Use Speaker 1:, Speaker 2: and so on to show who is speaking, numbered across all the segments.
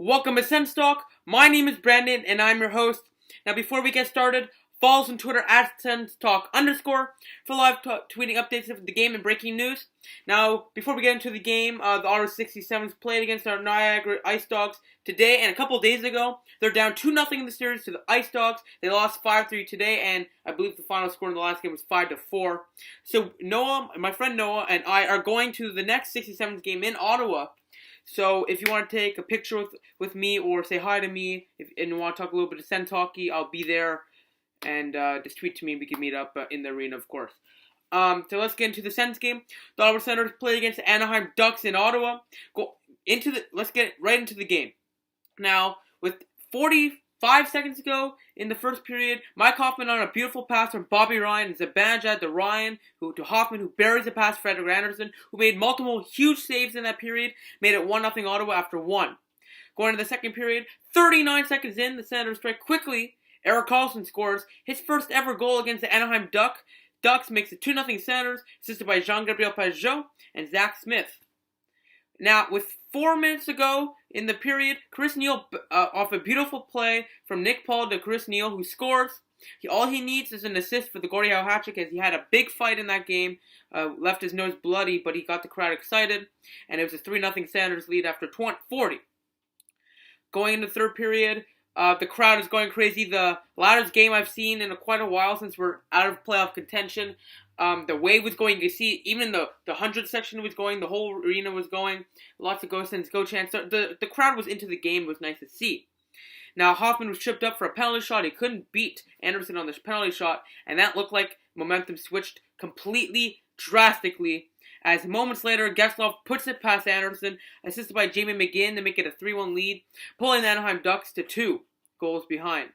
Speaker 1: Welcome to SENS Talk. My name is Brandon and I'm your host. Now before we get started, follow us on Twitter at SENSTalk_ for live tweeting updates of the game and breaking news. Now before we get into the game, the Ottawa 67s played against our Niagara Ice Dogs today and a couple days ago. They're down 2-0 in the series to the Ice Dogs. They lost 5-3 today, and I believe the final score in the last game was 5-4. So Noah, my friend Noah, and I are going to the next 67s game in Ottawa. So if you want to take a picture with me or say hi to me and you want to talk a little bit of SENS Talky, I'll be there. And just tweet to me and we can meet up in the arena, of course. So let's get into the SENS game. The Ottawa Senators play against the Anaheim Ducks in Ottawa. Let's get right into the game. Now, with 45 seconds ago in the first period, Mike Hoffman on a beautiful pass from Bobby Ryan and Zibanejad to Ryan, to Hoffman, who buries the pass Frederik Andersen, who made multiple huge saves in that period, made it 1-0 Ottawa after one. Going to the second period, 39 seconds in, the Senators strike quickly. Erik Karlsson scores his first ever goal against the Anaheim Ducks, makes it 2-0 Senators, assisted by Jean-Gabriel Pageau and Zach Smith. Now, with 4 minutes to go in the period, Chris Neil, off a beautiful play from Nick Paul to Chris Neil, who scores. All he needs is an assist for the Gordie Howe hat-trick, as he had a big fight in that game, left his nose bloody, but he got the crowd excited, and it was a 3-0 Senators lead after 40. Going into the third period, the crowd is going crazy. The loudest game I've seen in quite a while since we're out of playoff contention. The wave was going. You see, even the 100 section was going. The whole arena was going. Lots of Go Sens, Go chants. So the crowd was into the game. It was nice to see. Now, Hoffman was tripped up for a penalty shot. He couldn't beat Andersen on this penalty shot, and that looked like momentum switched completely, drastically. As moments later, Getzlaf puts it past Andersen, assisted by Jamie McGinn to make it a 3-1 lead, pulling the Anaheim Ducks to 2 goals behind.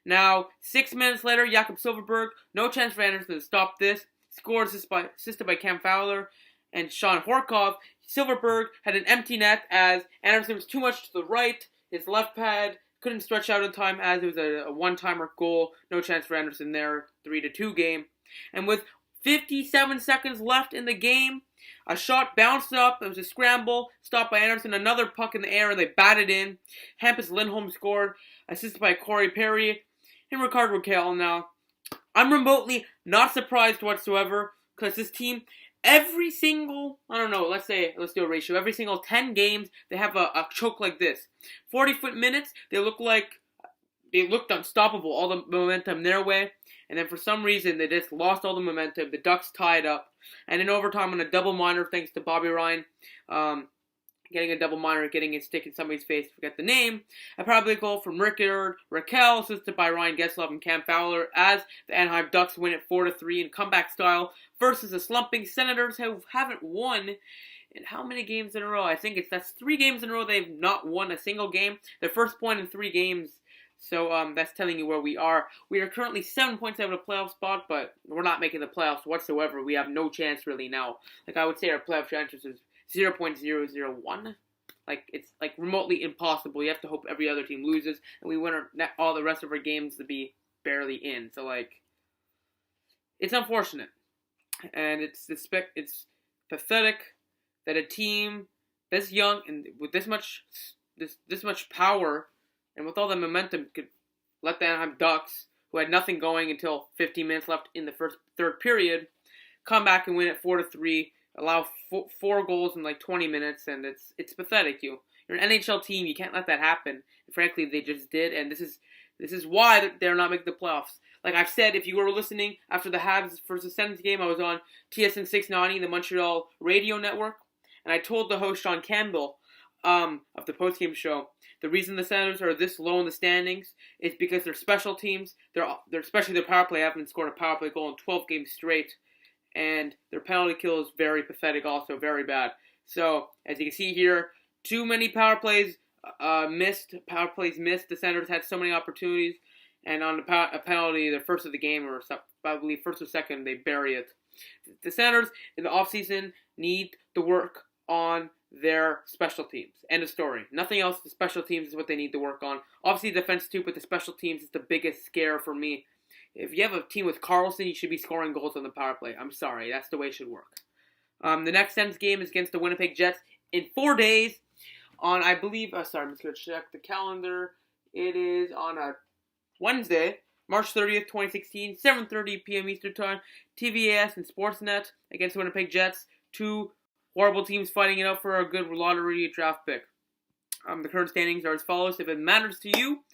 Speaker 1: Now, 6 minutes later, Jakob Silfverberg, no chance for Andersen to stop this, scores assisted by Cam Fowler and Sean Horkoff. Silfverberg had an empty net as Andersen was too much to the right, his left pad couldn't stretch out in time as it was a one-timer goal, no chance for Andersen there, 3-2 game. And with 57 seconds left in the game, a shot bounced up. It was a scramble, stopped by Andersen. Another puck in the air, and they batted in. Hampus Lindholm scored, assisted by Corey Perry and Rickard Rakell. Now, I'm remotely not surprised whatsoever because this team, every single, let's do a ratio. Every single 10 games, they have a choke like this. 40-foot minutes, they looked unstoppable, all the momentum their way. And then for some reason, they just lost all the momentum. The Ducks tied up. And in overtime on a double minor, thanks to Bobby Ryan, getting a double minor, getting a stick in somebody's face, forget the name. A power play goal from Rickard Rakell, assisted by Ryan Getzlaf and Cam Fowler, as the Anaheim Ducks win it 4-3 in comeback style versus the slumping Senators, who haven't won in how many games in a row? I think that's 3 games in a row they've not won a single game. Their first point in 3 games. So that's telling you where we are. We are currently 7 points out of a playoff spot, but we're not making the playoffs whatsoever. We have no chance really now. Like I would say our playoff chances is 0.001. Like it's like remotely impossible. You have to hope every other team loses and we win all the rest of our games to be barely in. So like it's unfortunate. And it's pathetic that a team this young and with this much power and with all the momentum could let the Anaheim Ducks, who had nothing going until 15 minutes left in the third period, come back and win it 4-3, allow 4 goals in like 20 minutes, and it's pathetic. You're an NHL team, you can't let that happen. And frankly, they just did, and this is why they're not making the playoffs. Like I've said, if you were listening after the Habs versus Sens game, I was on TSN 690, the Montreal radio network, and I told the host Sean Campbell of the postgame show, the reason the Senators are this low in the standings is because their special teams, they're especially their power play, haven't scored a power play goal in 12 games straight, and their penalty kill is very pathetic, also very bad. So as you can see here, too many power plays missed. The Senators had so many opportunities, and on a penalty, the first of the game, or I believe first or second, they bury it. The Senators in the offseason need to work on their special teams. End of story. Nothing else. The special teams is what they need to work on. Obviously defense too, but the special teams is the biggest scare for me. If you have a team with Karlsson, you should be scoring goals on the power play. I'm sorry. That's the way it should work. The next Sens game is against the Winnipeg Jets in 4 days. on, I believe, sorry, I'm just going to check the calendar. It is on a Wednesday, March 30th, 2016, 7:30 p.m. Eastern Time, TVAS and Sportsnet against the Winnipeg Jets. Two horrible teams fighting it out for a good lottery draft pick. The current standings are as follows. If it matters to you,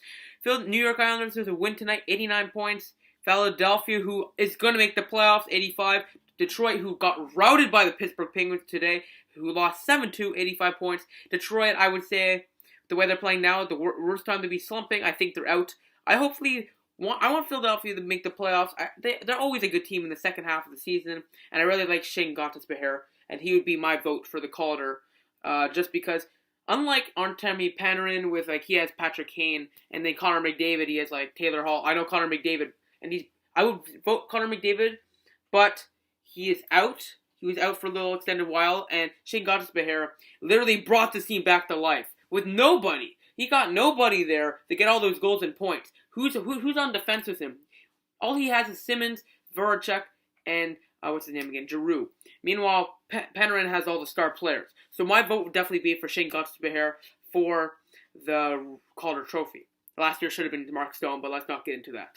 Speaker 1: New York Islanders has a win tonight, 89 points. Philadelphia, who is going to make the playoffs, 85. Detroit, who got routed by the Pittsburgh Penguins today, who lost 7-2, 85 points. Detroit, I would say, the way they're playing now, the worst time to be slumping. I think they're out. I want Philadelphia to make the playoffs. They're always a good team in the second half of the season, and I really like Shane Gottis-Behere, and he would be my vote for the Calder, just because, unlike Artemi Panarin with, he has Patrick Kane, and then Connor McDavid, he has, Taylor Hall. I know Connor McDavid, and I would vote Connor McDavid, but he is out. He was out for a little extended while, and Shane Gottis-Behere literally brought this team back to life with nobody. He got nobody there to get all those goals and points. Who's on defense with him? All he has is Simmons, Voracek, and what's his name again? Giroux. Meanwhile, Panarin has all the star players. So my vote would definitely be for Shane Gottis-Behere for the Calder Trophy. Last year should have been Mark Stone, but let's not get into that.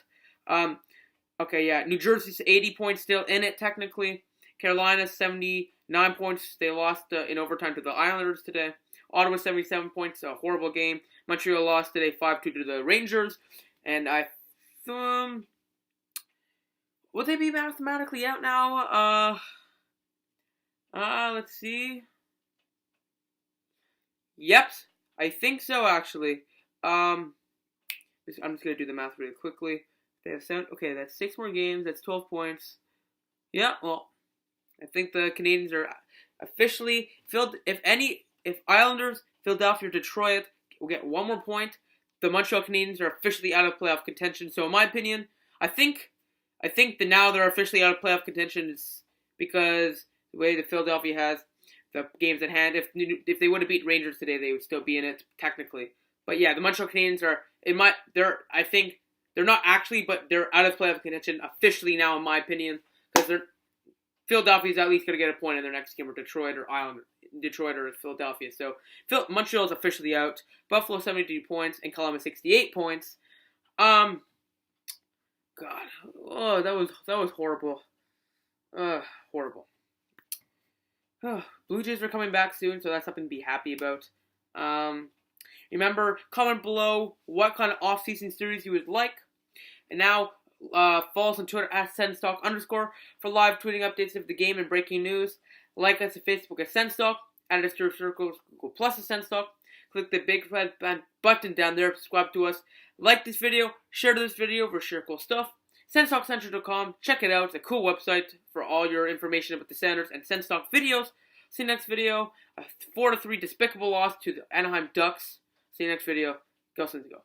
Speaker 1: Okay, yeah. New Jersey's 80 points still in it, technically. Carolina, 79 points. They lost in overtime to the Islanders today. Ottawa, 77 points. A horrible game. Montreal lost today 5-2 to the Rangers. And would they be mathematically out now? Let's see. Yep. I think so, actually. I'm just going to do the math really quickly. They have 7. Okay, that's 6 more games. That's 12 points. Yeah, well, I think the Canadians are officially filled. If Islanders, Philadelphia, or Detroit will get 1 more point, the Montreal Canadiens are officially out of playoff contention. So in my opinion, I think that now they're officially out of playoff contention is because the way that Philadelphia has the games at hand. If they would have beat Rangers today, they would still be in it technically. But yeah, the Montreal Canadiens are I think they're not actually, but they're out of playoff contention officially now, in my opinion, because Philadelphia's at least going to get a point in their next game, or Detroit or Philadelphia. So Montreal's officially out. Buffalo 72 points and Columbus 68 points. God, oh, that was horrible. Horrible. Blue Jays are coming back soon, so that's something to be happy about. Remember, comment below what kind of off-season series you would like. And now, follow us on Twitter at SENS_Talk_ for live tweeting updates of the game and breaking news. Like us at Facebook at SENS_Talk, add us to your circles, Google Plus at SENS_Talk. Click the big red button down there, subscribe to us. Like this video, share this video for share cool stuff. SensTalkCentral.com, check it out. It's a cool website for all your information about the Senators and Sens Talk videos. See you next video. A 4-3 despicable loss to the Anaheim Ducks. See you next video. Go Sens, go.